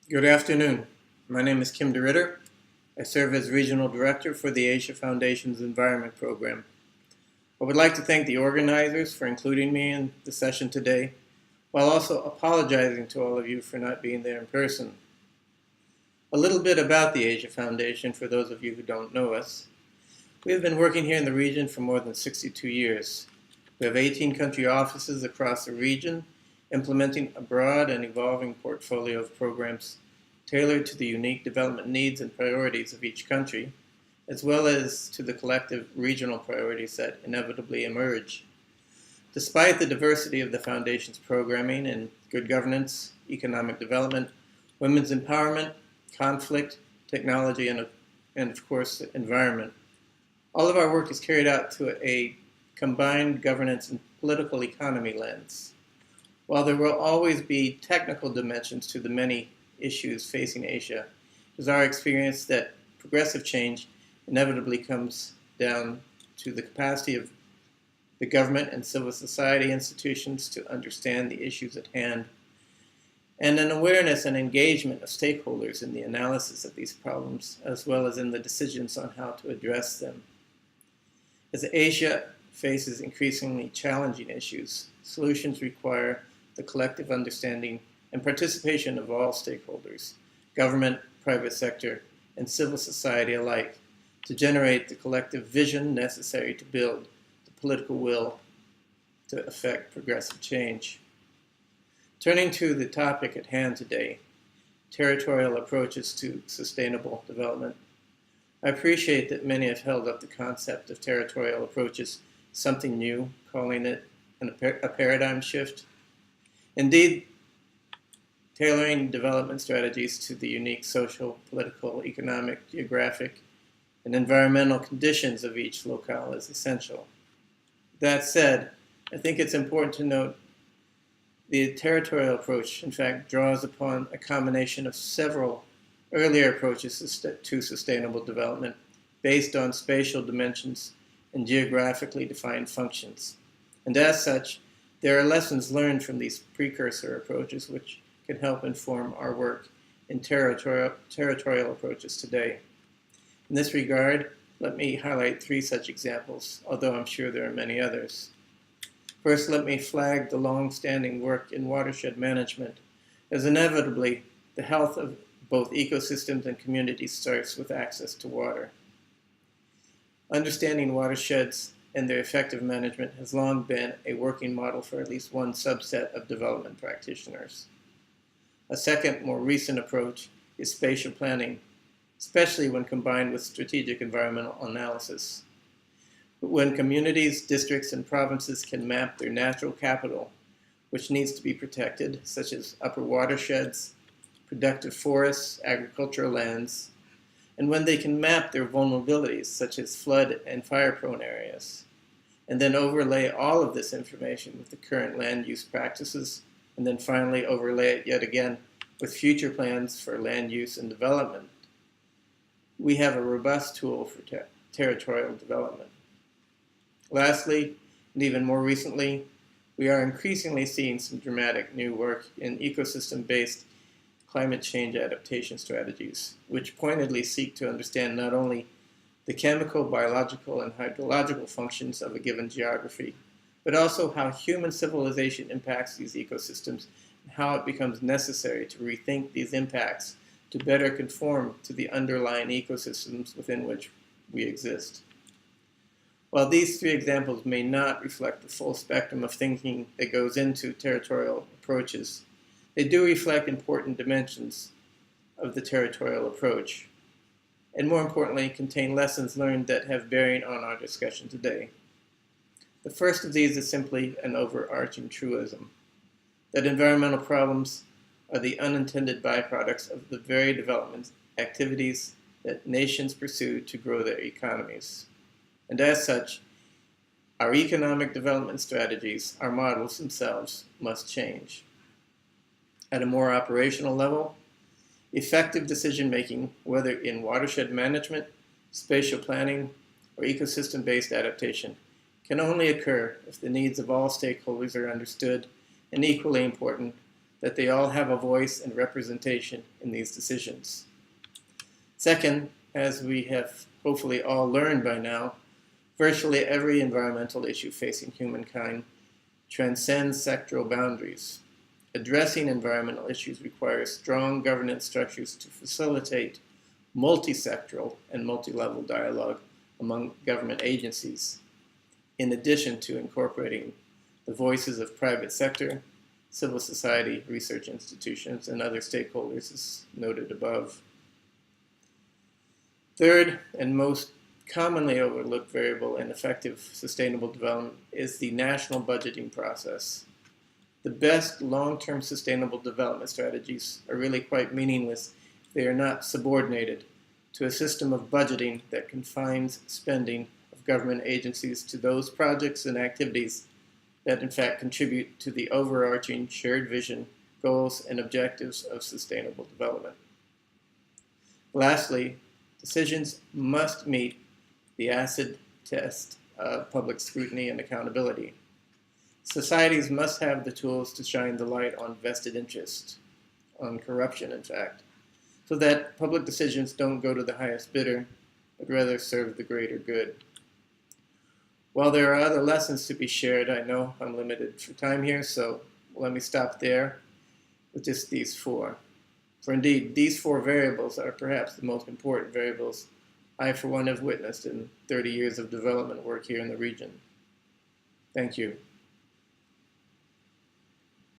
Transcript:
Good afternoon. My name is Kim DeRidder. I serve as Regional Director for the Asia Foundation's Environment Program. I would like to thank the organizers for including me in the session today, while also apologizing to all of you for not being there in person. A little bit about the Asia Foundation for those of you who don't know us. We have been working here in the region for more than 62 years. We have 18 country offices across the region, implementing a broad and evolving portfolio of programs tailored to the unique development needs and priorities of each country, as well as to the collective regional priorities that inevitably emerge. Despite the diversity of the Foundation's programming in good governance, economic development, women's empowerment, conflict, technology, and of course, environment, all of our work is carried out through a combined governance and political economy lens. While there will always be technical dimensions to the many issues facing Asia, it is our experience that progressive change inevitably comes down to the capacity of the government and civil society institutions to understand the issues at hand, and an awareness and engagement of stakeholders in the analysis of these problems, as well as in the decisions on how to address them. As Asia faces increasingly challenging issues, solutions require the collective understanding and participation of all stakeholders, government, private sector, and civil society alike, to generate the collective vision necessary to build the political will to effect progressive change. Turning to the topic at hand today, territorial approaches to sustainable development. I appreciate that many have held up the concept of territorial approaches something new, calling it a paradigm shift. Indeed, tailoring development strategies to the unique social, political, economic, geographic, and environmental conditions of each locale is essential. That said, I think it's important to note the territorial approach, in fact, draws upon a combination of several earlier approaches to sustainable development based on spatial dimensions and geographically defined functions. And as such, there are lessons learned from these precursor approaches which can help inform our work in territorial approaches today. In this regard, let me highlight three such examples, although I'm sure there are many others. First, let me flag the long-standing work in watershed management, as inevitably the health of both ecosystems and communities starts with access to water. Understanding watersheds and their effective management has long been a working model for at least one subset of development practitioners. A second, more recent approach is spatial planning, especially when combined with strategic environmental analysis. But when communities, districts, and provinces can map their natural capital, which needs to be protected, such as upper watersheds, productive forests, agricultural lands, and when they can map their vulnerabilities, such as flood and fire-prone areas, and then overlay all of this information with the current land use practices, and then finally overlay it yet again with future plans for land use and development, we have a robust tool for territorial development. Lastly, and even more recently, we are increasingly seeing some dramatic new work in ecosystem-based climate change adaptation strategies, which pointedly seek to understand not only the chemical, biological, and hydrological functions of a given geography, but also how human civilization impacts these ecosystems and how it becomes necessary to rethink these impacts to better conform to the underlying ecosystems within which we exist. While these three examples may not reflect the full spectrum of thinking that goes into territorial approaches, they do reflect important dimensions of the territorial approach, and more importantly, contain lessons learned that have bearing on our discussion today. The first of these is simply an overarching truism, that environmental problems are the unintended byproducts of the very development activities that nations pursue to grow their economies. And as such, our economic development strategies, our models themselves, must change. At a more operational level, effective decision-making, whether in watershed management, spatial planning, or ecosystem-based adaptation, can only occur if the needs of all stakeholders are understood, and equally important, that they all have a voice and representation in these decisions. Second, as we have hopefully all learned by now, virtually every environmental issue facing humankind transcends sectoral boundaries. Addressing environmental issues requires strong governance structures to facilitate multi-sectoral and multi-level dialogue among government agencies, in addition to incorporating the voices of private sector, civil society, research institutions, and other stakeholders as noted above. Third, and most commonly overlooked variable in effective sustainable development is the national budgeting process. The best long-term sustainable development strategies are really quite meaningless if they are not subordinated to a system of budgeting that confines spending of government agencies to those projects and activities that in fact contribute to the overarching shared vision, goals, and objectives of sustainable development. Lastly, decisions must meet the acid test of public scrutiny and accountability. Societies must have the tools to shine the light on vested interest, on corruption in fact, so that public decisions don't go to the highest bidder, but rather serve the greater good. While there are other lessons to be shared, I know I'm limited for time here, so let me stop there with just these four. For indeed, these four variables are perhaps the most important variables I, for one, have witnessed in 30 years of development work here in the region. Thank you.